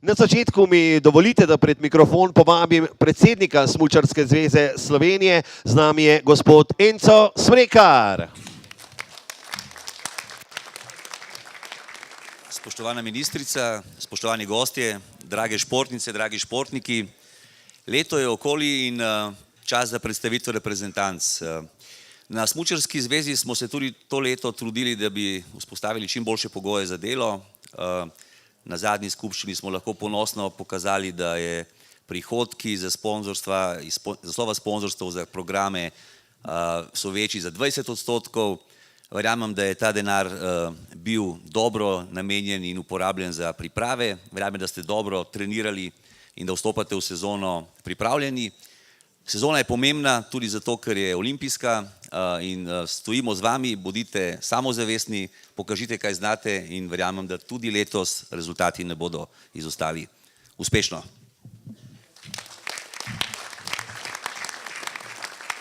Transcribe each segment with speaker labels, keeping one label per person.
Speaker 1: Na začetku mi dovolite, da pred mikrofon povabim predsednika Smučarske zveze Slovenije. Z nami je gospod Enzo Smrekar.
Speaker 2: Spoštovana ministrica, spoštovani gostje, drage športnice, dragi športniki. Leto je okoli in čas za predstavitev reprezentanc. Na Smučarski zvezi smo se tudi to leto trudili, da bi vzpostavili čim boljše pogoje za delo. Na zadnji skupščini smo lahko ponosno pokazali, da je prihodki za sponzorstva, iz naslova sponzorstv za programe so večji za 20%. Verjamem, da je ta denar bil dobro namenjen in uporabljen za priprave. Verjamem, da ste dobro trenirali in da vstopate v sezono pripravljeni. Sezona je pomembna tudi zato, ker je olimpijska in stojimo z vami, bodite samozavestni, pokažite, kaj znate in verjamem, da tudi letos rezultati ne bodo izostali. Uspešno!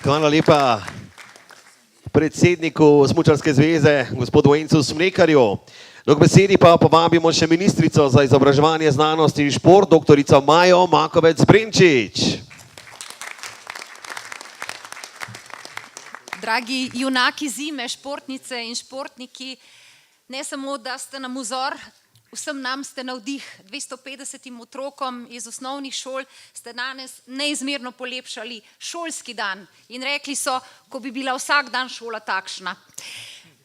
Speaker 1: Hvala lepa predsedniku Smučarske zveze, gospodu Enzu Smrekarju. K besedi pa povabimo še ministrico za izobraževanje, znanost in šport, doktorico Majo Makovec Brenčič.
Speaker 3: Dragi junaki zime, športnice in športniki, ne samo, da ste nam vzor, vsem nam ste navdih. 250 otrokom iz osnovnih šol ste danes neizmerno polepšali šolski dan in rekli so, ko bi bila vsak dan šola takšna.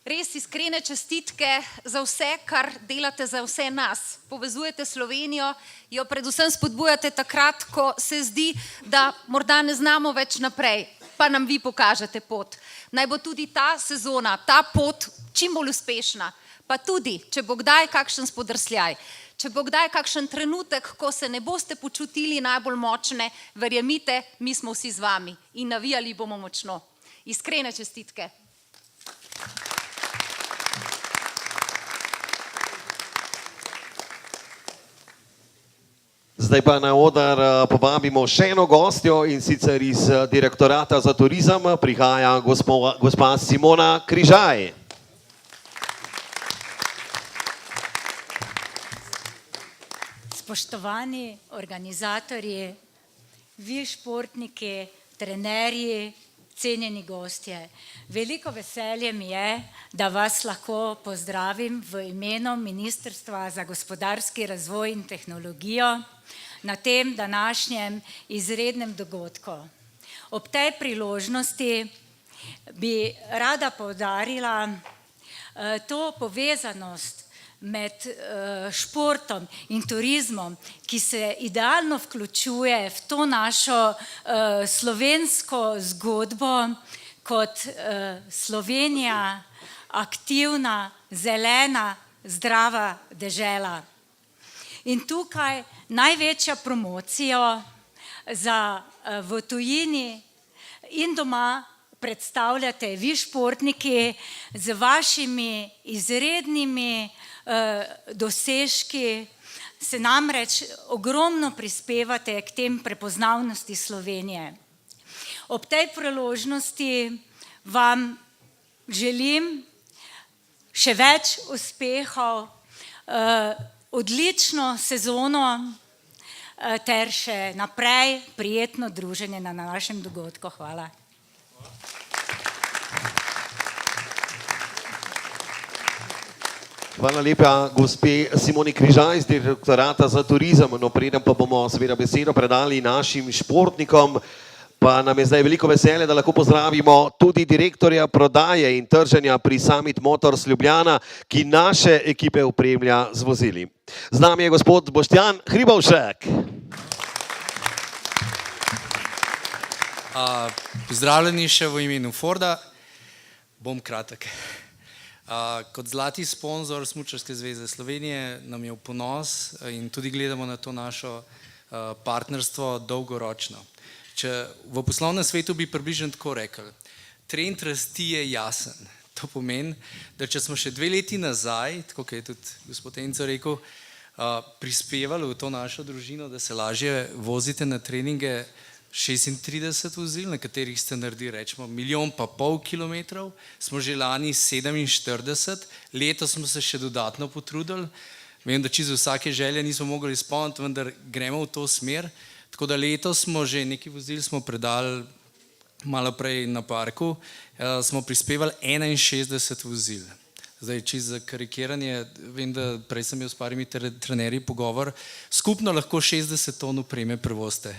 Speaker 3: Res iskrene čestitke za vse, kar delate za vse nas. Povezujete Slovenijo, jo predvsem spodbujate takrat, ko se zdi, da morda ne znamo več naprej, pa nam vi pokažete pot. Naj bo tudi ta sezona, ta pot čim bolj uspešna, pa tudi, če bo kdaj kakšen spodrsljaj, če bo kdaj kakšen trenutek, ko se ne boste počutili najbolj močne, verjemite, mi smo vsi z vami in navijali bomo močno. Iskrene čestitke.
Speaker 1: Zdaj pa na oder povabimo še eno gostjo in sicer iz Direktorata za turizem prihaja gospa Simona Križaj.
Speaker 4: Spoštovani organizatorji, vi športniki, trenerji, cenjeni gostje. Veliko veselje mi je, da vas lahko pozdravim v imenu Ministrstva za gospodarski razvoj in tehnologijo na tem današnjem izrednem dogodku. Ob tej priložnosti bi rada poudarila to povezanost med športom in turizmom, ki se idealno vključuje v to našo slovensko zgodbo kot Slovenija, aktivna, zelena, zdrava dežela. In tukaj največja promocija v tujini in doma predstavljate vi športniki z vašimi izrednimi dosežki, se namreč ogromno prispevate k tem prepoznavnosti Slovenije. Ob tej priložnosti vam želim še več uspehov, odlično sezono ter še naprej prijetno druženje na našem dogodku. Hvala.
Speaker 1: Hvala lepa gospe Simoni Križaj iz Direktorata za turizem. No, preden pa bomo seveda besedo predali našim športnikom, pa nam je zdaj veliko veselje, da lahko pozdravimo tudi direktorja prodaje in trženja pri Summit Motors Ljubljana, ki naše ekipe opremlja z vozili. Z nami je gospod Boštjan Hribovšek.
Speaker 5: Pozdravljeni še v imenu Forda. Bom kratek. Kot zlati sponzor Smučarske zveze Slovenije nam je v ponos in tudi gledamo na to našo partnerstvo dolgoročno. V poslovnem svetu bi približno tako rekel, trend rasti je jasen. To pomeni, da če smo še 2 leti nazaj, tako kot je tudi gospod Enzo rekel, prispevali v to našo družino, da se lažje vozite na treninge 36 vozil, na katerih ste naredili, rečemo, 1,5 milijona kilometrov, smo že lani 47, letos smo se še dodatno potrudili, Vem, da čisto vsake želje nismo mogli izpolniti, vendar gremo v to smer. Tako da letos smo že nekaj vozil smo predali malo prej na parku, smo prispevali 61 vozil. Zdaj, čisto za karikiranje, vem, da prej sem imel s parimi trenerji pogovor, skupno lahko 60 ton opreme prevozite,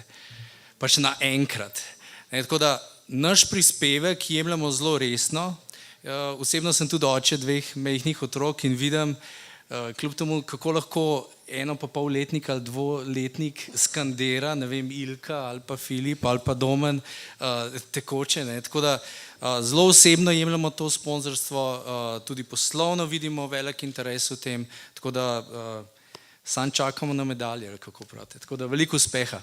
Speaker 5: pač naenkrat. Tako da naš prispevek jemljemo zelo resno. Osebno sem tudi oče 2 majhnih otrok in vidim, kljub temu, kako lahko 1,5-letnik ali 2-letnik skandira, ne vem, Ilka ali pa Filip ali pa Domen, tekoče. Tako da zelo osebno jemljamo to sponzorstvo, tudi poslovno vidimo velik interes v tem, tako da sam čakamo na medalje, ali kako pravite. Tako da veliko uspeha.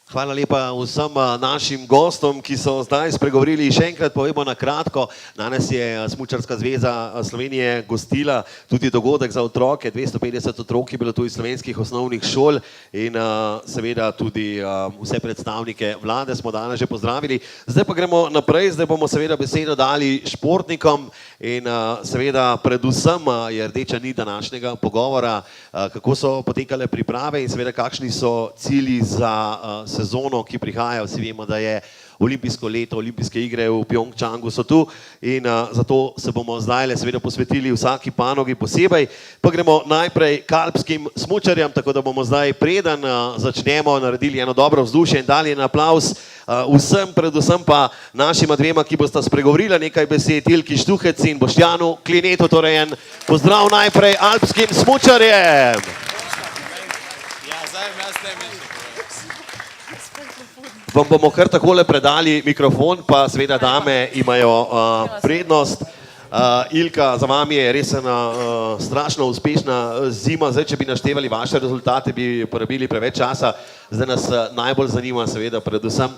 Speaker 1: Hvala lepa vsem našim gostom, ki so zdaj spregovorili. Še enkrat povemo na kratko, danes je Smučarska zveza Slovenije gostila tudi dogodek za otroke, 250 otrok je bilo tu iz slovenskih osnovnih šol in seveda tudi vse predstavnike vlade smo danes že pozdravili. Zdaj pa gremo naprej, zdaj bomo seveda besedo dali športnikom in seveda predvsem je rdeča nit današnjega pogovora, kako so potekale priprave in seveda kakšni so cilji za sezono, ki prihaja. Vsi vemo, da je olimpijsko leto, olimpijske igre v Pjongčangu so tu in zato se bomo zdaj seveda posvetili vsaki panogi posebej. Pa gremo najprej k alpskim smučarjem, tako da bomo zdaj preden začnemo naredili eno dobro vzdušje in dali en aplavz vsem, predvsem pa našima 2, ki bosta spregovorila nekaj besed, Ilki Štuhec in Boštjanu Klinetu, torej en pozdrav najprej alpskim smučarjem. Vam bomo kar takole predali mikrofon, pa seveda dame imajo prednost. Ilka, za vami je res ena strašno uspešna zima. Zdaj, če bi naštevali vaše rezultate, bi porabili preveč časa. Zdaj nas najbolj zanima seveda predvsem,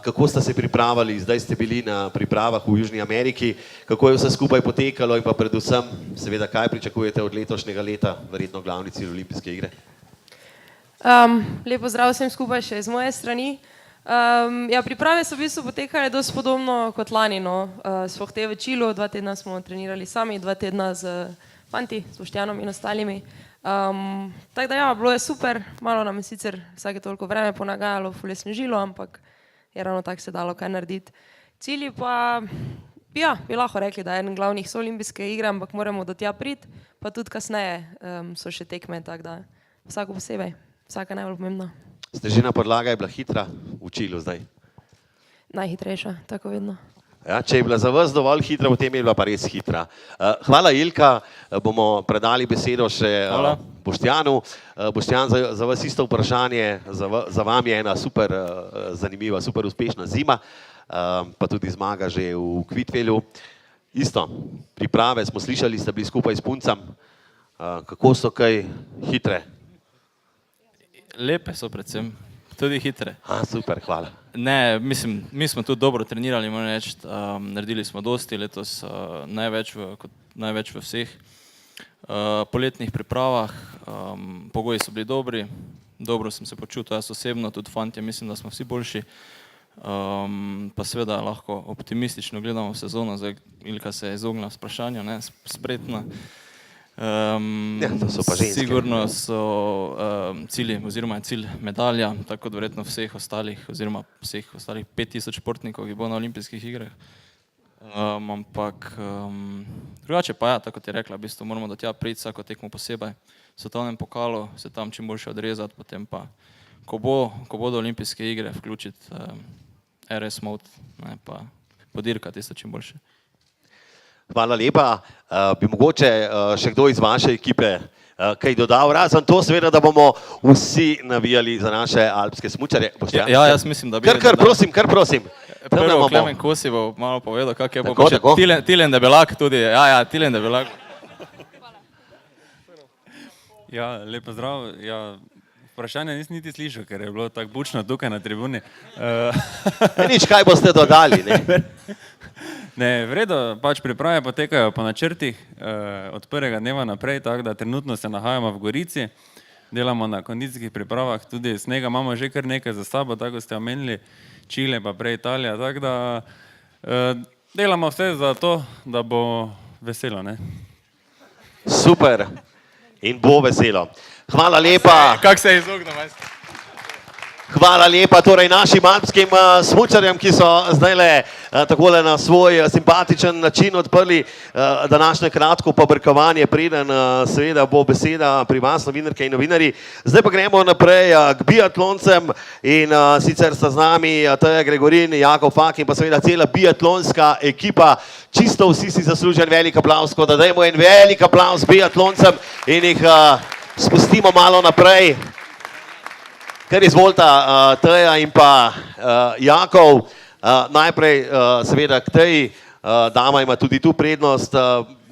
Speaker 1: kako ste se pripravili. Zdaj ste bili na pripravah v Južni Ameriki, kako je vse skupaj potekalo in pa predvsem seveda, kaj pričakujete od letošnjega leta, verjetno glavni cilj olimpijske igre.
Speaker 6: Lep pozdrav vsem skupaj še z moje strani. Ja, priprave so v bistvu potekale dosti podobno kot lani, no. Sploh te v Čilu, 2 tedna smo trenirali sami, 2 tedna z fanti, s Boštjanom in ostalimi. Tako da ja, bilo je super, malo nam je sicer vsake toliko vreme ponagajalo, ful je snežilo, ampak je ravno tako se dalo kaj narediti. Cilji pa, ja, bi lahko rekli, da je en glavnih so olimpijske igre, ampak moramo do tja priti, pa tudi kasneje so še tekme, tako da vsako posebej, vsaka najbolj pomembna.
Speaker 1: Snežena podlaga je bila hitra v Čilu zdaj?
Speaker 6: Najhitrejša, tako vedno.
Speaker 1: Ja, če je bila za vas dovolj hitra, potem je bila pa res hitra. Hvala Ilka, bomo predali besedo še Boštjanu. Boštjan, za vas isto vprašanje, za vam je ena super zanimiva, super uspešna zima, pa tudi zmaga že v Kvitvelju. Isto, priprave smo slišali, ste bili skupaj s puncem, kako so kaj hitre?
Speaker 7: Lepe so predvsem, tudi hitre.
Speaker 1: Super, hvala.
Speaker 7: Ne, mislim, mi smo tudi dobro trenirali, moram reči, naredili smo dosti letos, največ v vseh poletnih pripravah, pogoji so bili dobri, dobro sem se počutil, jaz osebno, tudi fantje, mislim, da smo vsi boljši, pa seveda lahko optimistično gledamo v sezono, zdaj Ilka se je izognila vprašanju, ne, spretna.
Speaker 1: Ja, to so pa ženske.
Speaker 7: Sigurno so cilji oziroma je cilj medalja, tako da verjetno vseh ostalih oziroma vseh ostalih 5000 športnikov, ki bo na olimpijskih igrah. Ampak drugače pa ja, tako ti je rekla, v bistvu moramo do tja priti vsako tekmo posebej, v svetovnem pokalu se tam čim boljše odrezati, potem pa, ko bodo olimpijske igre, vključiti RS mode, pa podirkati tisto čim boljše.
Speaker 1: Hvala lepa. Bi mogoče še kdo iz vaše ekipe kaj dodal, razen to seveda, da bomo vsi navijali za naše alpske smučarje.
Speaker 7: Ja, jaz mislim, da bi...
Speaker 1: Kar prosim.
Speaker 7: Prvo Klemen Kosi bo malo povedal, kak je bo še Tilen Debelak tudi, ja, Tilen Debelak.
Speaker 8: Ja, lep pozdrav. Vprašanje nisem niti slišal, ker je bilo tako bučno tukaj na tribuni.
Speaker 1: Nič, kaj boste dodali, ne?
Speaker 8: Ne, v redu, pač priprave potekajo po načrtih od prvega dneva naprej, tako da trenutno se nahajamo v Gorici, delamo na kondicijskih pripravah, tudi snega imamo že kar nekaj za sabo, tako ste omenili, Čile, pa prej Italija, tako da delamo vse za to, da bo veselo, ne?
Speaker 1: Super in bo veselo. Hvala lepa.
Speaker 5: Kako se je izognil, majster?
Speaker 1: Hvala lepa torej našim alpskim smučarjem, ki so zdajle takole na svoj simpatičen način odprli današnje kratko pobrkovanje, preden seveda bo beseda pri vas, novinarke in novinarji. Zdaj pa gremo naprej k biatloncem in sicer sta z nami Teja Gregorin, Jakov Fak in pa seveda cela biatlonska ekipa. Čisto vsi si zaslužijo en velik aplavz, tako da dajmo en velik aplavz biatloncem in jih spustimo malo naprej. Ker izvolita Teja in pa Jakov, najprej seveda k Teji, dama ima tudi tu prednost.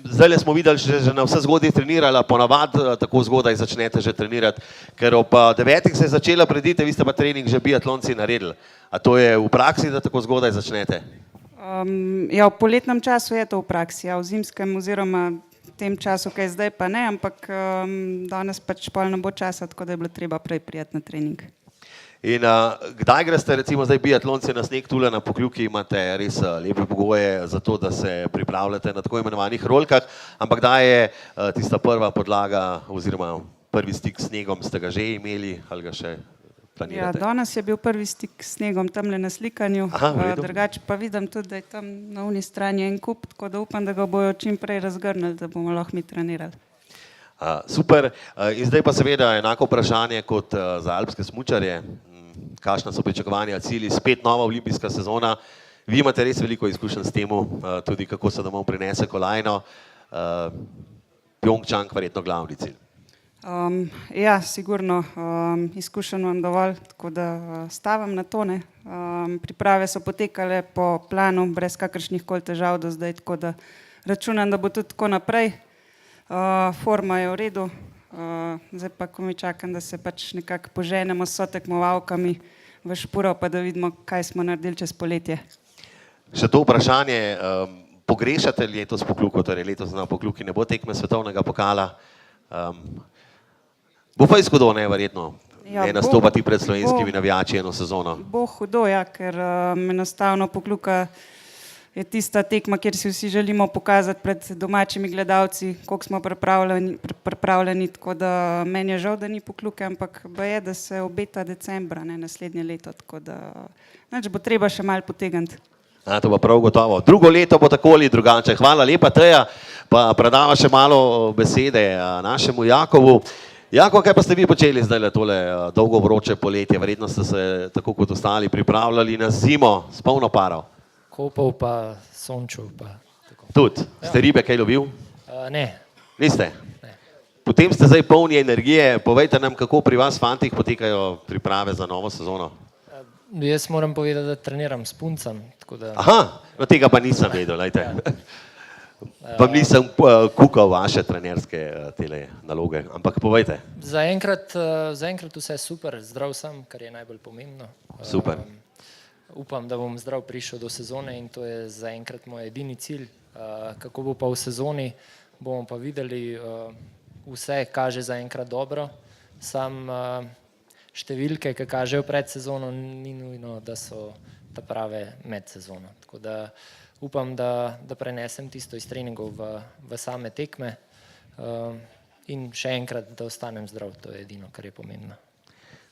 Speaker 1: Zdajle smo videli, že na vse zgodaj trenirala, ponavadi tako zgodaj začnete že trenirati, ker ob 9 se je začela predite, vi ste pa trening že biatlonci naredili. A to je v praksi, da tako zgodaj začnete?
Speaker 9: Ja, v poletnem času je to v praksi, ja, v zimskem oziroma v tem času, kaj zdaj pa ne, ampak danes pač pol ne bo časa, tako da je bilo treba prej prijeti na trening.
Speaker 1: In kdaj greste recimo zdaj biatlonci na sneg tule na Pokljuki, imate res lepe pogoje za to, da se pripravljate na tako imenovanih rolkah, ampak kdaj je tista prva podlaga oziroma prvi stik s snegom, ste ga že imeli ali ga še planirate?
Speaker 9: Ja, danes je bil prvi stik s snegom tamle na slikanju, drugače pa vidim tudi, da je tam na uni strani en kup, tako da upam, da ga bojo čim prej razgrnili, da bomo lahko mi trenirali.
Speaker 1: Super, in zdaj pa seveda enako vprašanje kot za alpske smučarje. Kakšna so pričakovanja, cilji, spet nova olimpijska sezona. Vi imate res veliko izkušenj s tem, tudi kako se domov prinese kolajno. Pjongčang verjetno glavni cilj.
Speaker 9: Ja, sigurno, izkušenj imam dovolj, tako da stavim na to, ne. Priprave so potekale po planu, brez kakršnih koli težav do zdaj, tako da računam, da bo tudi tako naprej. Forma je v redu, zdaj pa ko mi čakam, da se pač nekako poženemo s sotekmovalkami v špuro, pa da vidimo, kaj smo naredili čez poletje.
Speaker 1: Še to vprašanje, pogrešate letos Pokljuko, torej letos na Pokljuki ne bo tekme svetovnega pokala. Bo pa izhodo, ne, verjetno, ne nastopati pred slovenskimi navijači eno sezono.
Speaker 9: Bo hudo, ja, ker enostavno Pokljuka je tista tekma, kjer si vsi želimo pokazati pred domačimi gledalci, koliko smo pripravljeni, tako da meni je žal, da ni Pokljuke, ampak je, da se obeta decembra, ne, naslednje leto, tako da bo treba še malo potegniti.
Speaker 1: To pa prav gotovo. Drugo leto bo tako ali drugače. Hvala lepa, Teja, pa predava še malo besede našemu Jakovu. Jako, kaj pa ste vi počeli zdaj tole dolgo vroče poletje? Verjetno ste se, tako kot ostali, pripravljali na zimo s polno paro.
Speaker 10: Kopal pa, sončil pa.
Speaker 1: Tudi? Ste ribe kaj lovil?
Speaker 10: Ne.
Speaker 1: Niste?
Speaker 10: Ne.
Speaker 1: Potem ste zdaj polni energije. Povejte nam, kako pri vas fantih potekajo priprave za novo sezono.
Speaker 10: Jaz moram povedati, da treniram s puncem.
Speaker 1: Aha, no tega pa nisem vedel, lejte. Vam nisem kukal vaše trenerske tele naloge, ampak povejte.
Speaker 10: Zaenkrat vse super, zdrav sem, kar je najbolj pomembno.
Speaker 1: Super.
Speaker 10: Upam, da bom zdrav prišel do sezone in to je zaenkrat moj edini cilj. Kako bo pa v sezoni, bomo pa videli, vse kaže zaenkrat dobro. Sam številke, ki kažejo pred sezono, ni nujno, da so ta prave med sezono. Tako da upam, da prenesem tisto iz treningov v same tekme in še enkrat, da ostanem zdrav, to je edino, kar je pomembno.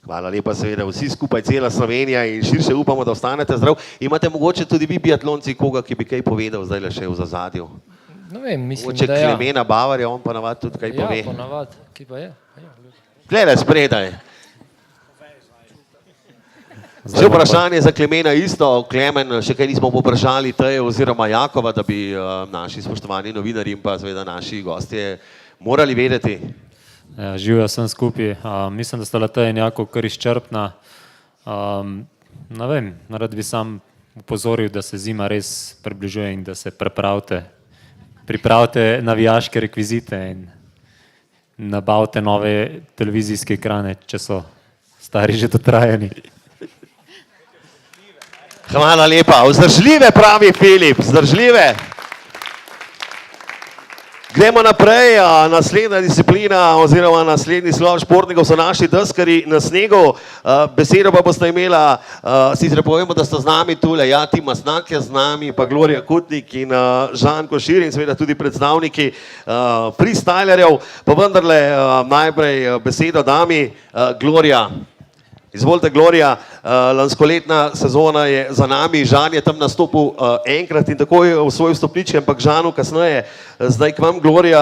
Speaker 1: Hvala lepa, seveda vsi skupaj, cela Slovenija in širše upamo, da ostanete zdrav. Imate mogoče tudi vi biatlonci koga, ki bi kaj povedal zdaj le še v zazadju?
Speaker 10: No vem, mislim,
Speaker 1: mogoče
Speaker 10: da ja.
Speaker 1: Klemena Bavarja, on pa navad tudi kaj pove.
Speaker 10: Ja, ponavad, ki pa je.
Speaker 1: Glede, spredaj. Še vprašanje za Klemena isto. Klemen, še kaj nismo poprašali Teje oziroma Jakova, da bi naši spoštovani novinarji in pa seveda naši gostje morali vedeti.
Speaker 11: Živijo sem skupaj. Mislim, da sta Teja in Jakov kar izčrpna. Ne vem, rad bi sam upozoril, da se zima res približuje in da se pripravite navijaške rekvizite in nabavite nove televizijske ekrane, če so stari že dotrajani.
Speaker 1: Hvala lepa. Vzdržljive, pravi Filip, vzdržljive. Gremo naprej, naslednja disciplina oziroma naslednji slov športnikov so naši deskarji na snegu. Besedo pa boste imela, sicer povemo, da sta z nami tule, ja, Tim Masnak je z nami, pa Gloria Kutnik in Žan Košir in seveda tudi predstavniki freestylerjev, pa vendarle najprej besedo dami, Gloria. Izvolite, Gloria, lanskoletna sezona je za nami, Žan je tam nastopil enkrat in takoj v svoj vstopnički, ampak Žanu kasneje. Zdaj k vam, Gloria,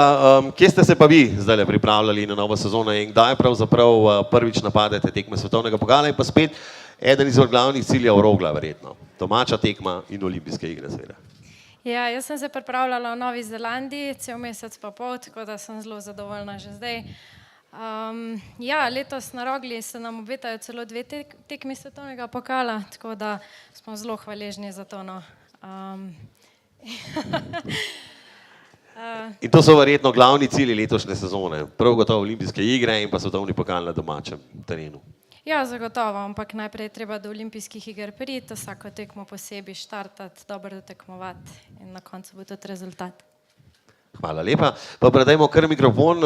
Speaker 1: kje ste se pa vi zdaj pripravljali na novo sezono in kdaj pravzaprav prvič napadete tekme svetovnega pokala in pa spet eden izmed glavnih ciljev Rogla, verjetno. Domača tekma in olimpijske igre, seveda.
Speaker 12: Ja, jaz sem se pripravljala v Novi Zelandiji, cel mesec pa pol, tako da sem zelo zadovoljna že zdaj. Ja, letos na Rogli se nam obetajo celo 2 tekmi svetovnega pokala, tako da smo zelo hvaležni za to.
Speaker 1: In to so verjetno glavni cilji letošnje sezone, prav gotovo olimpijske igre in pa svetovni pokal na domačem terenu.
Speaker 12: Ja, zagotovo, ampak najprej je treba do olimpijskih iger priti, vsako tekmo posebej štartati, dobro tekmovati in na koncu bo tudi rezultat.
Speaker 1: Hvala lepa. Pa predajmo kar mikrofon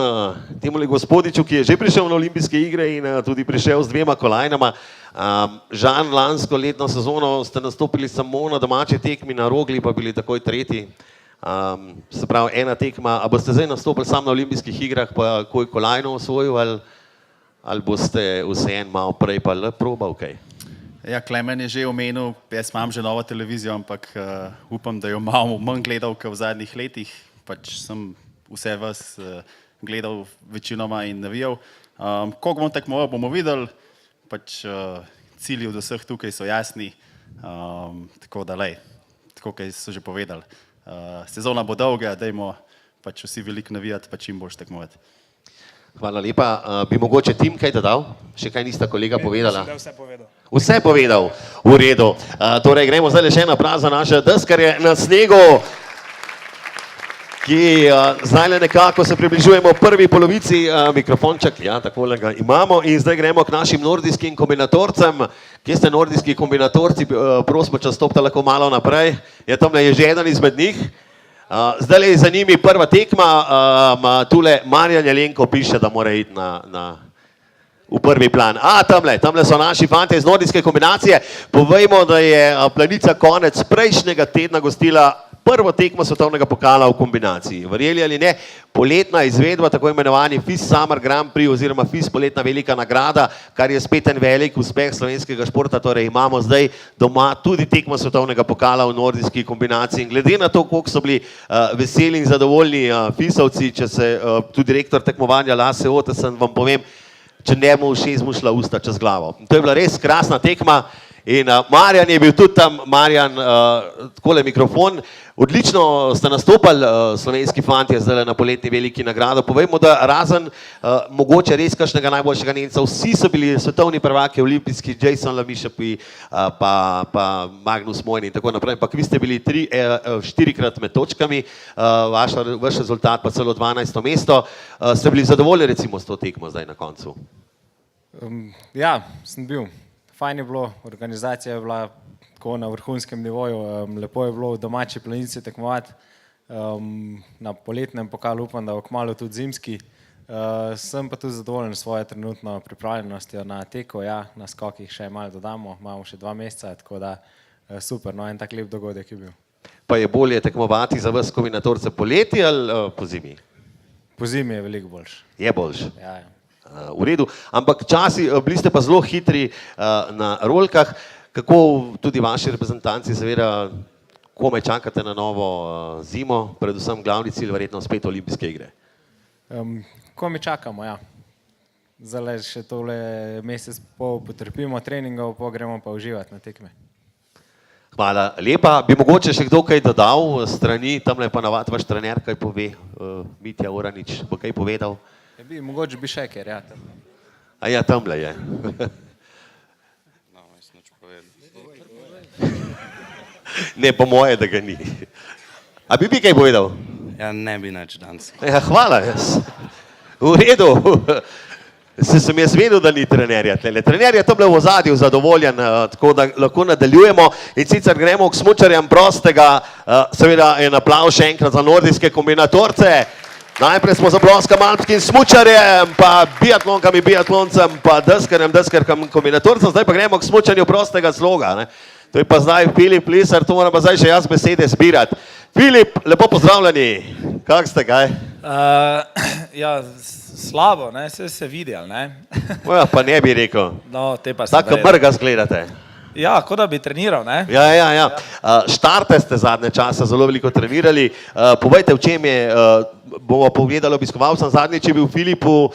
Speaker 1: temule gospodiču, ki je že prišel na olimpijske igre in tudi prišel z 2 kolajnama. Žan, lansko letno sezono ste nastopili samo na domači tekmi, na Rogli pa bili takoj 3. Se pravi, 1 tekma. A boste zdaj nastopili samo na olimpijskih igrah, pa koj kolajno osvojil ali boste vseeno malo prej pa le probal kaj?
Speaker 13: Ja, Klemen je že omenil, jaz imam že novo televizijo, ampak upam, da jo malo manj gledal, kot v zadnjih letih. Pač sem vse vas gledal večinoma in navijal. Koliko bom tekmoval, bomo videli. Pač cilji od vseh tukaj so jasni. Tako da lej, tako kaj so že povedali. Sezona bo dolga, dajmo pač vsi veliko navijati, pa čim boš tekmovati.
Speaker 1: Hvala lepa. Bi mogoče Tim kaj dodal? Še kaj nista kolega povedala?
Speaker 14: Mislim, da vse povedal.
Speaker 1: Vse povedal, v redu. Torej gremo zdaj še naprej za naše deskarje na snegu, ki zdaj nekako se približujemo prvi polovici, mikrofonček, ja, takole ga imamo in zdaj gremo k našim nordijskim kombinatorcem. Kje ste nordijski kombinatorci? Prosimo, če stopite lahko malo naprej. Ja, tamle je že eden izmed njih. Zdaj je za njimi prva tekma, tule Marjan Jelenko piše, da mora iti v prvi plan. Tamle so naši fantje iz nordijske kombinacije. Povejmo, da je Planica konec prejšnjega tedna gostila prvo tekmo svetovnega pokala v kombinaciji. Verjeli ali ne, poletna izvedba, tako imenovani FIS Summer Grand Prix oziroma FIS poletna velika nagrada, kar je spet en velik uspeh slovenskega športa, torej imamo zdaj doma tudi tekmo svetovnega pokala v nordijski kombinaciji. In glede na to, koliko so bili veseli in zadovoljni FIS-ovci, če se tudi direktor tekmovanja Lase Otesen, vam povem, če ne mu všeč mu šla usta čez glavo. To je bila res krasna tekma in Marjan je bil tudi tam, Marjan, takole mikrofon. Odlično ste nastopali slovenski fantje zdaj na poletni veliki nagrado. Povejmo, da razen mogoče res kakšnega najboljšega Nemca, vsi so bili svetovni prvaki, olimpijski, Jason Lamišepi, pa Magnus Mojni in tako naprej. Ampak vi ste bili 4-krat med točkami, vaš rezultat pa celo 12. mesto. Ste bili zadovoljni recimo s to tekmo zdaj na koncu?
Speaker 14: Ja, sem bil. Fajn je bilo, organizacija je bila tako na vrhunskem nivoju, lepo je bilo v domači Planici tekmovati, na poletnem pokalu upam, da bo kmalu tudi zimski. Sem pa tudi zadovoljen s svojo trenutno pripravljenostjo na teko, ja, na skokih še malo dodamo, imamo še 2 meseca, tako da super, no, en tak lep dogodek je bil.
Speaker 1: Pa je bolje tekmovati za vas kombinatorce poleti ali po zimi?
Speaker 14: Po zimi je veliko boljše.
Speaker 1: Je boljše?
Speaker 14: Ja, ja.
Speaker 1: V redu, ampak časi, bili ste pa zelo hitri na rolkah, kako tudi vaši reprezentanci seveda komaj čakate na novo zimo, predvsem glavni cilj verjetno spet olimpijske igre?
Speaker 14: Komaj čakamo, ja. Zdaj še tole mesec pol potrpimo treningov, pa gremo pa uživati na tekme.
Speaker 1: Hvala lepa. Bi mogoče še kdo kaj dodal strani, tamle pa navad vaš trener kaj pove, Mitja Oranič bo kaj povedal?
Speaker 14: Mogoče bi še ker, ja.
Speaker 1: A ja, tamle je. Ne, po moje, da ga ni. A bi kaj povedal?
Speaker 15: Ja, ne bi nič danes.
Speaker 1: Ja, hvala. V redu. Sem jaz vedel, da ni trenerja. Trener je tam v ozadju zadovoljen, tako da lahko nadaljujemo. In sicer gremo k smučarjem prostega, seveda en aplavz še enkrat za nordijske kombinatorce. Najprej smo zaploskali alpskim smučarjem, pa biatlonkami, biatloncem, pa deskarjem, deskarkam, kombinatorcem, zdaj pa gremo k smučanju prostega sloga. Ne? To je pa zdaj Filip Lisar, to moram pa zdaj še jaz besede zbirati. Filip, lepo pozdravljeni, kak ste, kaj?
Speaker 16: Ja, slabo, ne, vse se videli, ne.
Speaker 1: Ja, pa ne bi rekel.
Speaker 16: No, te pa se
Speaker 1: tako mrga zgledate.
Speaker 16: Ja, kot da bi treniral, ne.
Speaker 1: Ja. Štarte ste zadnje časa zelo veliko trenirali. Povejte, v čem je, bomo povedali obiskovalcem, zadnjič je bil v Filipu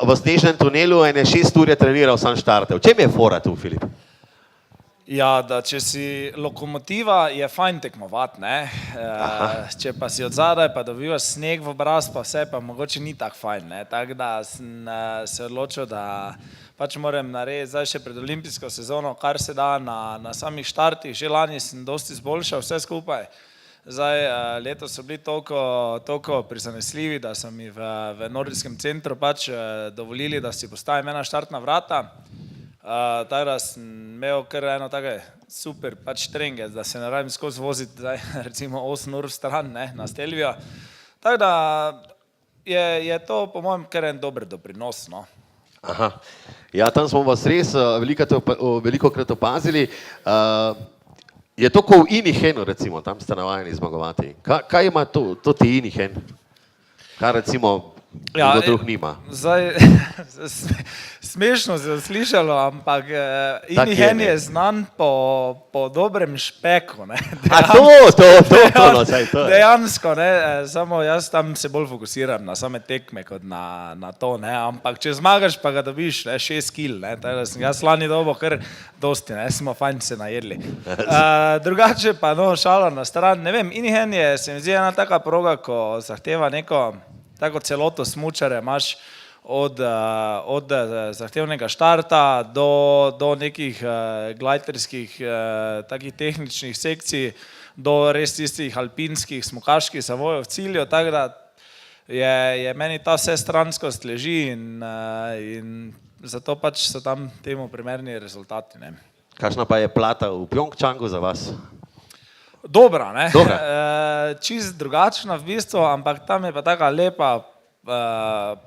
Speaker 1: v snežnem tunelu, 6 ur je treniral sam štarte. V čem je fora tu, Filip?
Speaker 16: Ja, da če si lokomotiva, je fajn tekmovat, ne. Če pa si od zadaj, pa dobivaš sneg v obraz, pa vse, pa mogoče ni tako fajn, ne. Tako da sem se odločil, da pač moram narediti zdaj še pred olimpijsko sezono, kar se da na samih štartih. Že lani sem dosti izboljšal vse skupaj. Zdaj, letos so bili toliko prizanesljivi, da so mi v nordijskem centru pač dovolili, da si postavim ena štartna vrata. Tako da sem imel kar eno take super pač treninge, da se ne rabim skozi voziti zdaj, recimo 8 ur v stran, ne, na Stelvijo. Tako da je to po mojem kar en dober doprinos, no.
Speaker 1: Aha, ja, tam smo vas res velikokrat opazili. Je to kot v Inihenu, recimo, tam ste navajeni zmagovati. Kaj ima to ti Inihen? Kaj recimo kdo drug nima?
Speaker 16: Zdaj, smešno se je slišalo, ampak Inihen je znan po dobrem špeku, ne. Dejansko, ne, samo jaz tam se bolj fokusiram na same tekme kot na to, ne, ampak če zmagaš, pa ga dobiš, ne, 6 kil, ne, tako da sem jaz lani dobo kar dosti, ne, smo fajn se najedli. Drugače pa, no, šalo na stran, ne vem, Inihen je, se mi zdi, ena taka proga, ko zahteva neko tako celoto smučare, imaš od zahtevnega štarta do nekih glajterskih takih tehničnih sekcij, do res tistih alpinskih, smukaških zavojev v cilju, tako da je meni ta vsestranskost leži in zato pač so tam temu primerni rezultati, ne.
Speaker 1: Kakšna pa je plata v Pjongčangu za vas?
Speaker 16: Dobra, ne, čist drugačna v bistvu, ampak tam je pa taka lepa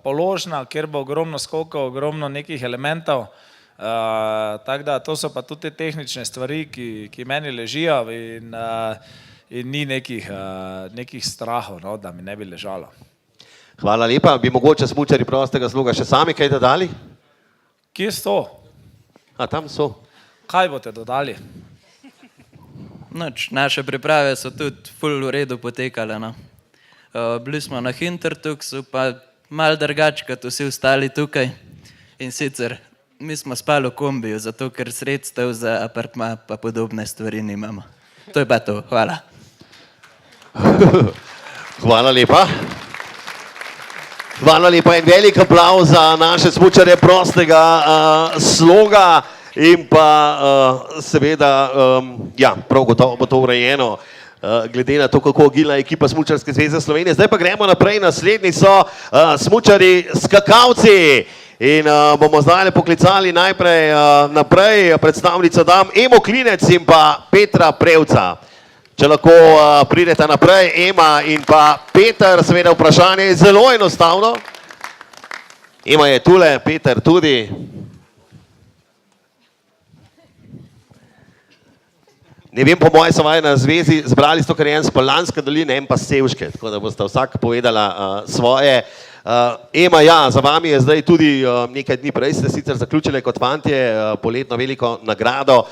Speaker 16: položna, kjer bo ogromno skokov, ogromno nekih elementov, tako da to so pa tudi te tehnične stvari, ki meni ležijo in ni nekih strahov, no, da mi ne bi ležalo.
Speaker 1: Hvala lepa, bi mogoče smučari prostega sloga še sami kaj dodali?
Speaker 16: Kje so?
Speaker 1: A tam so.
Speaker 16: Kaj boste dodali?
Speaker 17: Naše priprave so tudi ful v redu potekale, no. Bili smo na Hintertux, pa malo drugače kot vsi ostali tukaj. In sicer, mi smo spali v kombiju, zato ker sredstev za apartma pa podobne stvari nimamo. To je pa to, hvala.
Speaker 1: Hvala lepa. Hvala lepa in velik aplavz za naše smučarje prostega sloga. In pa seveda, ja, prav gotovo bo to urejeno, glede na to, kako agilna je ekipa Smučarske zveze Slovenije. Zdaj pa gremo naprej, naslednji so smučari skakalci. In bomo zdaj poklicali najprej naprej predstavnico dam Emo Klinec in pa Petra Prevca. Če lahko pridete naprej, Ema in pa Peter, seveda vprašanje je zelo enostavno. Ema je tule, Peter tudi. Ne vem, po moje so vaje na zvezi zbrali sto, kar je en z Poljanske doline, en pa z Sevške, tako da boste vsak povedala svoje. Ema, ja, za vami je zdaj tudi nekaj dni prej, ste sicer zaključili kot fantje poletno veliko nagrado.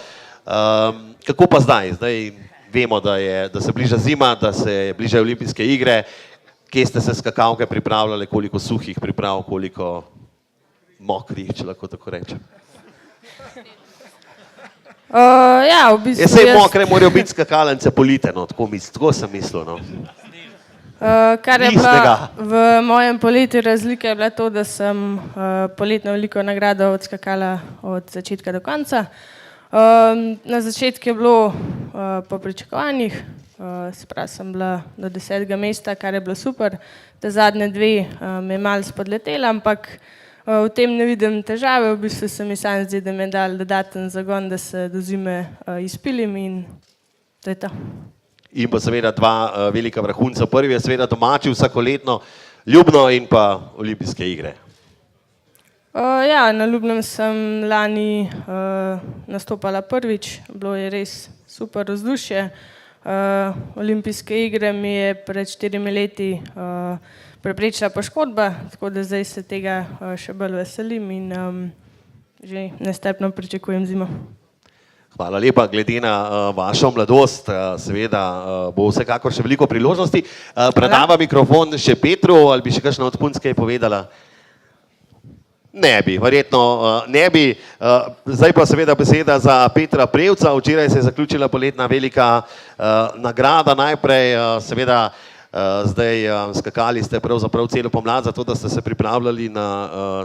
Speaker 1: Kako pa zdaj? Zdaj vemo, da se bliža zima, da se bližajo olimpijske igre. Kje ste se skakalke pripravljali, koliko suhih priprav, koliko mokrih, če lahko tako rečem?
Speaker 6: Ja, v bistvu
Speaker 1: Sej mokre morajo biti skakalence polite, no, tako sem mislil, no.
Speaker 6: Kar je bila v mojem poletju razlika je bila to, da sem poletno veliko nagrado odskakala od začetka do konca. Na začetku je bilo po pričakovanjih, se pravi sem bila do 10. mesta, kar je bilo super, da zadnje dve me je malo spodletela, ampak v tem ne vidim težave, v bistvu se mi sam zdi, da mi je dal dodaten zagon, da se do zime izpilim in to je to.
Speaker 1: In pa seveda dva velika vrhunca. Prvi je seveda domači vsakoletno Ljubno in pa olimpijske igre.
Speaker 18: Ja, na Ljubnem sem lani nastopala prvič, bilo je res super vzdušje. Olimpijske igre mi je pred 4 leti preprečila poškodba, tako da zdaj se tega še bolj veselim in že nestrpno pričakujem zimo.
Speaker 1: Hvala lepa, glede na vašo mladost, seveda bo vsekakor še veliko priložnosti. Predava mikrofon še Petru, ali bi še kakšna od punc kaj povedala? Ne bi, verjetno ne bi. Zdaj pa seveda beseda za Petra Prevca. Včeraj se je zaključila poletna velika nagrada. Najprej seveda zdaj skakali ste pravzaprav celo pomlad, zato da ste se pripravljali na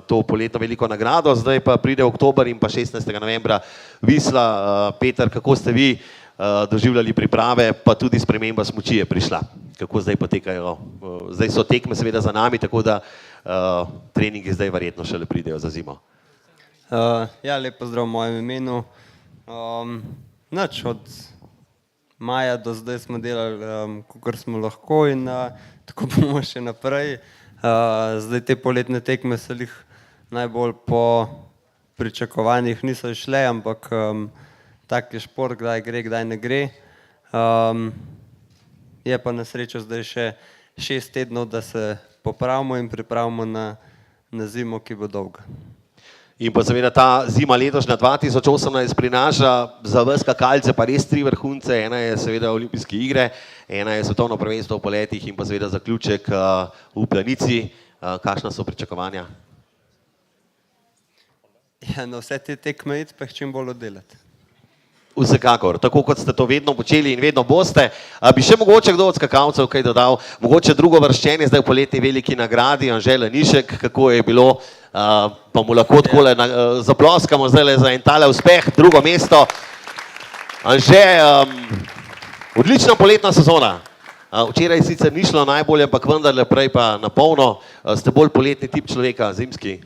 Speaker 1: to poletno veliko nagrado. Zdaj pa pride oktober in pa 16. novembra Visla. Peter, kako ste vi doživljali priprave, pa tudi sprememba smuči je prišla? Kako zdaj potekajo? Zdaj so tekme seveda za nami, tako da treningi zdaj verjetno šele pridejo za zimo.
Speaker 19: Ja, lep pozdrav v mojem imenu. Nič, od maja do zdaj smo delali, kakor smo lahko in tako bomo še naprej. Zdaj te poletne tekme so lih najbolj po pričakovanjih niso šle, ampak tak je šport, kdaj gre, kdaj ne gre. Je pa na srečo zdaj še 6 tednov, da se popravimo in pripravimo na zimo, ki bo dolga.
Speaker 1: In pa seveda ta zima letošnja 2018 prinaša za vas skakalce pa res 3 vrhunce. Ena je seveda olimpijske igre, ena je svetovno prvenstvo v poletih in pa seveda zaključek v Planici. Kakšna so pričakovanja?
Speaker 19: Ja, na vse te tekme iti pa jih čim bolj oddelati.
Speaker 1: Vsekakor, tako kot ste to vedno počeli in vedno boste. Bi še mogoče kdo od skakalcev kaj dodal? Mogoče drugo vrščenje zdaj v poletni veliki nagradi, Anže Lanišek, kako je bilo, pa mu lahko takole zaploskamo zdaj za en tale uspeh, drugo mesto. Anže, odlična poletna sezona. Včeraj sicer ni šlo najbolje, ampak vendarle prej pa na polno. Ste bolj poletni tip človeka, zimski?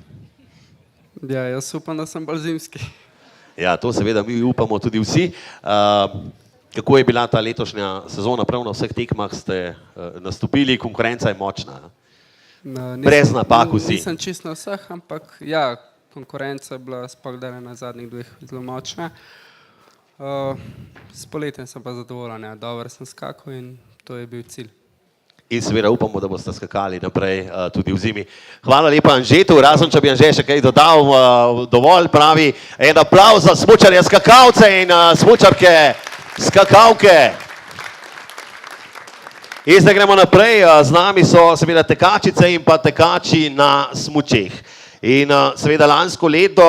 Speaker 20: Ja, jaz upam, da sem bolj zimski.
Speaker 1: Ja, to seveda mi upamo tudi vsi. Kako je bila ta letošnja sezona? Prav na vseh tekmah ste nastopili, konkurenca je močna. Brez napak vsi.
Speaker 20: Nisem čist na vseh, ampak ja, konkurenca je bila spogledana na zadnjih 2 zelo močna. S poletjem sem pa zadovoljen, dobro sem skakal in to je bil cilj.
Speaker 1: In seveda upamo, da boste skakali naprej tudi v zimi. Hvala lepa Anžetu, razen če bi Anže še kaj dodal, dovolj pravi. En aplavz za smučarje skakalce in smučarke skakalke. In zdaj gremo naprej, z nami so seveda tekačice in pa tekači na smučeh. In seveda lansko leto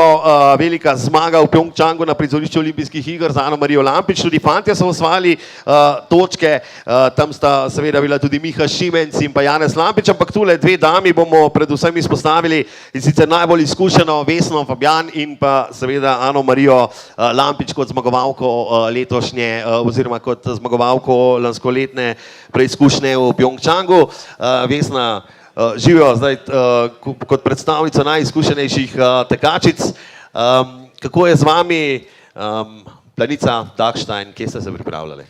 Speaker 1: velika zmaga v Pjongčangu na prizorišču olimpijskih iger za Ano Marijo Lampič, tudi fantje so osvajali točke, tam sta seveda bila tudi Miha Šimenc in pa Janez Lampič, ampak tule 2 dami bomo predvsem izpostavili, in sicer najbolj izkušeno Vesno Fabjan in pa seveda Ano Marijo Lampič kot zmagovalko letošnje oziroma kot zmagovalko lanskoletne preizkušnje v Pjongčangu. Vesna, živijo zdaj kot predstavnica najizkušenejših tekačic. Kako je z vami Planica, Dachstein, kje ste se pripravljali?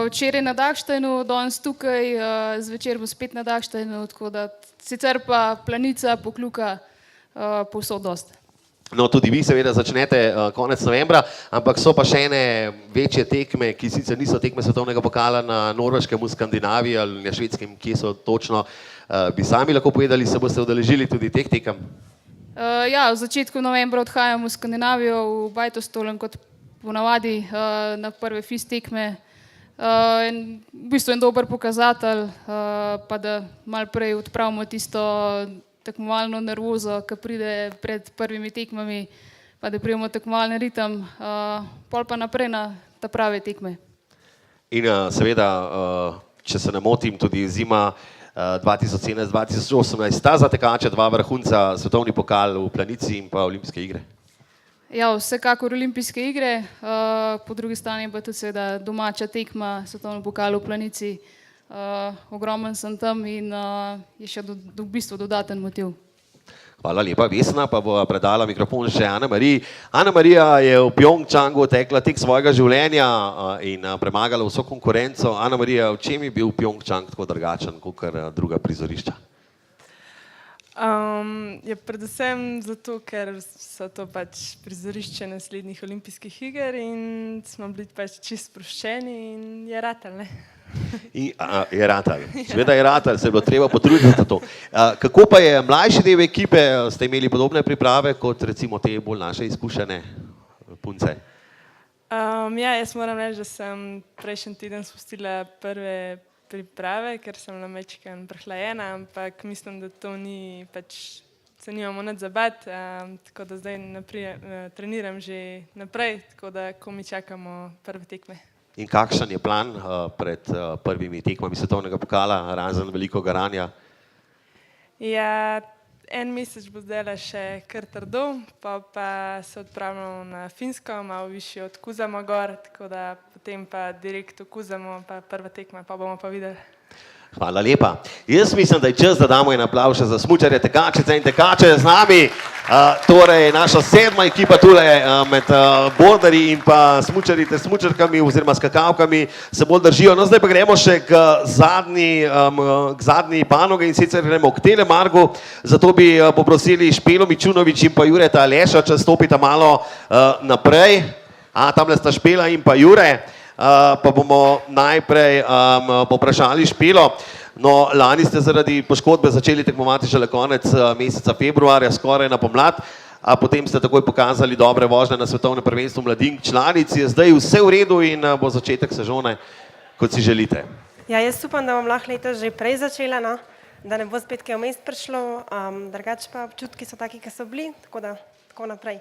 Speaker 21: Včeraj na Dachsteinu, danes tukaj, zvečer bo spet na Dachsteinu, tako da sicer pa Planica, Pokljuka, povsod dost.
Speaker 1: No, tudi vi seveda začnete konec novembra, ampak so pa še ene večje tekme, ki sicer niso tekme svetovnega pokala na Norveškem, v Skandinaviji ali na Švedskem, kje so točno. Bi sami lahko povedali, se boste udeležili tudi teh tekem?
Speaker 21: Ja, v začetku novembra odhajam v Skandinavijo, v Bajtostolen kot ponavadi na prve FIS tekme. V bistvu en dober pokazatelj, pa da malo prej odpravimo tisto tekmovalno nervozo, ki pride pred prvimi tekmami, pa da prijemo tekmovalni ritem, pol pa naprej na ta prave tekme.
Speaker 1: In seveda, če se ne motim, tudi zima 2017-2018 sta za tekače 2 vrhunca, svetovni pokal v Planici in pa olimpijske igre.
Speaker 21: Ja, vsekakor olimpijske igre, po drugi strani pa tudi seveda domača tekma, svetovni pokal v Planici. Ogromen sem tam in je še v bistvu dodaten motiv.
Speaker 1: Hvala lepa, Vesna, pa bo predala mikrofon še Ana Mariji. Ana Marija je v Pjongčangu tekla tek svojega življenja in premagala vso konkurenco. Ana Marija, v čem je bil Pjongčang tako drugačen kot druga prizorišča?
Speaker 18: Je predvsem zato, ker so to pač prizorišče naslednjih olimpijskih iger in smo bili pač čist sproščeni in je ratal, ne?
Speaker 1: Je ratal. Seveda je ratal, se je bilo treba potruditi za to. Kako pa je mlajši del ekipe, ste imeli podobne priprave kot recimo te bolj naše izkušene punce?
Speaker 18: Ja, jaz moram reči, da sem prejšnji teden spustila prve priprave, ker sem na mečken prehlajena, ampak mislim, da to ni pač, se nimamo nič zabati, tako da zdaj treniram že naprej, tako da ko mi čakamo prve tekme.
Speaker 1: In kakšen je plan pred prvimi tekmami svetovnega pokala, razen veliko garanja?
Speaker 18: Ja, en mesec bo zdaj še kar trdo, pa se odpravljamo na Finsko, malo višje od Kuzama gor, tako da potem pa direkt v Kuzamo, pa prva tekma, pa bomo pa videli.
Speaker 1: Hvala lepa. Jaz mislim, da je čas, da damo en aplavz še za smučarje, tekačice in tekače z nami. Torej, naša 7. ekipa tule med borderji in pa smučarji ter smučarkami oziroma skakavkami se bolj držijo. No, zdaj pa gremo še k zadnji panoge in sicer gremo k Telemargu. Zato bi poprosili Špelo Mičunovič in pa Jureta Aleša, če stopita malo naprej. Tamle sta Špela in pa Jure. Pa bomo najprej poprašali Špelo. No, lani ste zaradi poškodbe začeli tekmovati šele konec meseca februarja, skoraj na pomlad, a potem ste takoj pokazali dobre vožnje na svetovnem prvenstvu mladink članic. Je zdaj vse v redu in bo začetek sezone, kot si želite?
Speaker 2: Ja, jaz upam, da bom lahko letos že prej začela, no? Da ne bo spet kaj vmes prišlo, drugače pa občutki so taki, ki so bili, tako da tako naprej.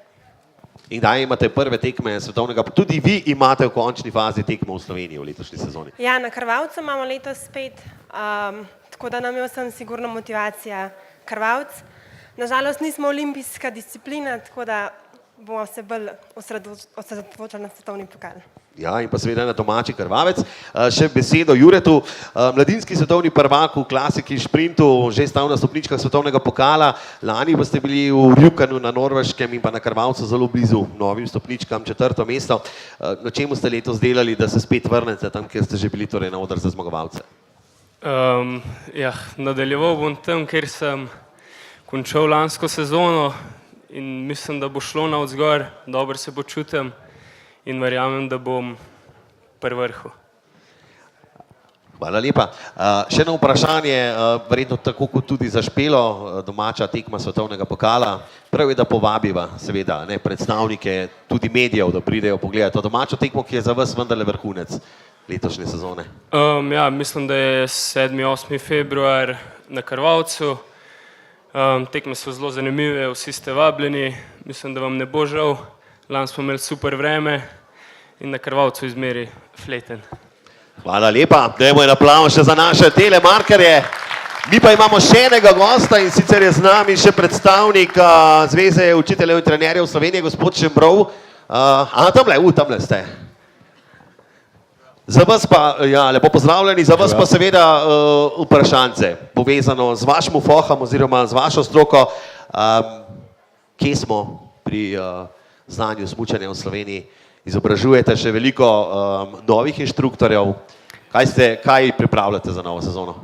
Speaker 1: In kdaj imate prve tekme svetovnega, tudi vi imate v končni fazi tekmo v Sloveniji v letošnji sezoni?
Speaker 2: Ja, na Krvavcu imamo letos spet, tako da nam je vsem sigurno motivacija Krvavc. Nažalost nismo olimpijska disciplina, tako da bomo se bolj osredotočali na svetovni pokal.
Speaker 1: Ja, in pa seveda na domači Krvavec. Še besedo Juretu, mladinski svetovni prvak v klasiki šprintu, že stal na stopničkah svetovnega pokala. Lani pa ste bili v Rjukanu na Norveškem in pa na Krvavcu zelo blizu novim stopničkam, 4. mesto. Na čemu ste letos delali, da se spet vrnete tam, kjer ste že bili torej na oder za zmagovalce?
Speaker 22: Nadaljeval bom tam, kjer sem končal lansko sezono in mislim, da bo šlo navzgor, dobro se počutim. In verjamem, da bom pri vrhu.
Speaker 1: Hvala lepa. Še eno vprašanje, verjetno tako kot tudi za Špelo, domača tekma svetovnega pokala. Prav je, da povabiva seveda predstavnike tudi medijev, da pridejo pogledati to domačo tekmo, ki je za vas vendarle vrhunec letošnje sezone.
Speaker 22: Ja, mislim, da je 7.8. februar na Krvavcu. Tekme so zelo zanimive, vsi ste vabljeni. Mislim, da vam ne bo žal. Lani smo imeli super vreme in na Krvavcu izmeri fleten.
Speaker 1: Hvala lepa. Dajmo en aplavz še za naše telemarkerje. Mi pa imamo še enega gosta in sicer je z nami še predstavnik Zveze učiteljev in trenerjev Slovenije, gospod Šembrov. Tamle ste. Za vas pa, ja, lepo pozdravljeni, za vas pa seveda vprašanje, povezano z vašim ufohom oziroma z vašo stroko. Kje smo pri znanju smučanja v Sloveniji? Izobražujete še veliko novih inštruktorjev. Kaj pripravljate za novo sezono?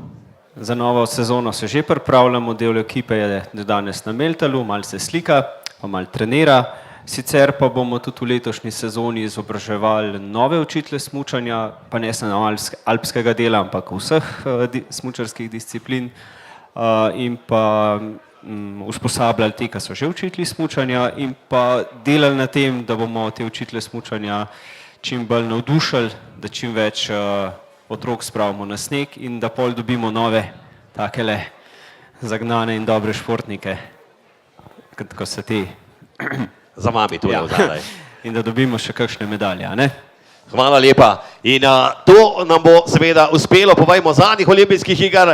Speaker 23: Za novo sezono se že pripravljamo, del ekipe je danes na Meltalu, malo se slika, pa malo trenira. Sicer pa bomo tudi v letošnji sezoni izobraževali nove učitelje smučanja, pa ne samo alpskega dela, ampak vseh smučarskih disciplin in pa usposabljali te, ki so že učitelji smučanja in pa delali na tem, da bomo te učitelje smučanja čim bolj navdušili, da čim več otrok spravimo na sneg in da pol dobimo nove takele zagnane in dobre športnike, kot so ti.
Speaker 1: Za vami tudi zadaj.
Speaker 23: In da dobimo še kakšne medalje, a ne?
Speaker 1: Hvala lepa. In to nam bo seveda uspelo. Povejmo, zadnjih olimpijskih iger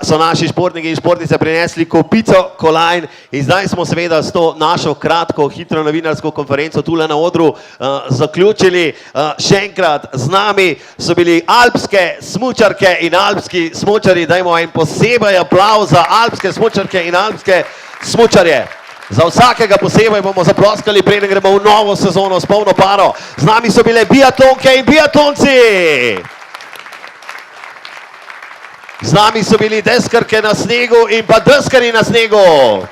Speaker 1: so naši športniki in športnice prinesli kopico kolajn in zdaj smo seveda s to našo kratko, hitro novinarsko konferenco tule na odru zaključili. Še enkrat z nami so bili alpske smučarke in alpski smučarji. Dajmo en posebej aplavz za alpske smučarke in alpske smučarje. Za vsakega posebej bomo zaploskali, preden gremo v novo sezono s polno paro. Z nami so bile biatlonke in biatlonci. Z nami so bili deskarke na snegu in pa deskari na snegu.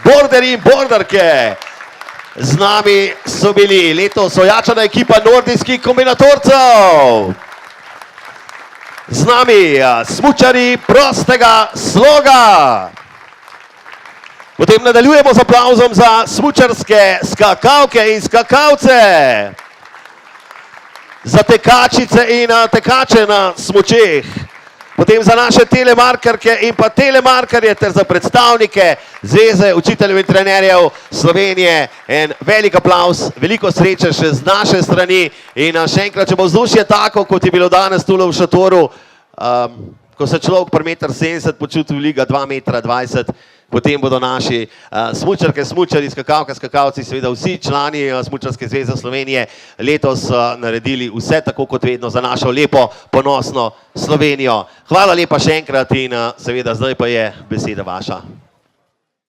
Speaker 1: Borderji in borderke. Z nami so bili letos ojačana ekipa nordijskih kombinatorcev. Z nami smučari prostega sloga. Potem nadaljujemo z aplavzom za smučarske skakalke in skakalce. Za tekačice in tekače na smučeh. Potem za naše telemarkerke in pa telemarkerje ter za predstavnike Zveze učiteljev in trenerjev Slovenije. En velik aplavz, veliko sreče še z naše strani in še enkrat, če bo vzdušje tako, kot je bilo danes tule v šatoru, ko se človek pri 1,70 m počuti v liga 2,20 m, potem bodo naši smučarke, smučari, skakalke, skakalci, seveda vsi člani Smučarske zveze Slovenije letos naredili vse tako kot vedno za našo lepo, ponosno Slovenijo. Hvala lepa še enkrat in seveda zdaj pa je beseda vaša.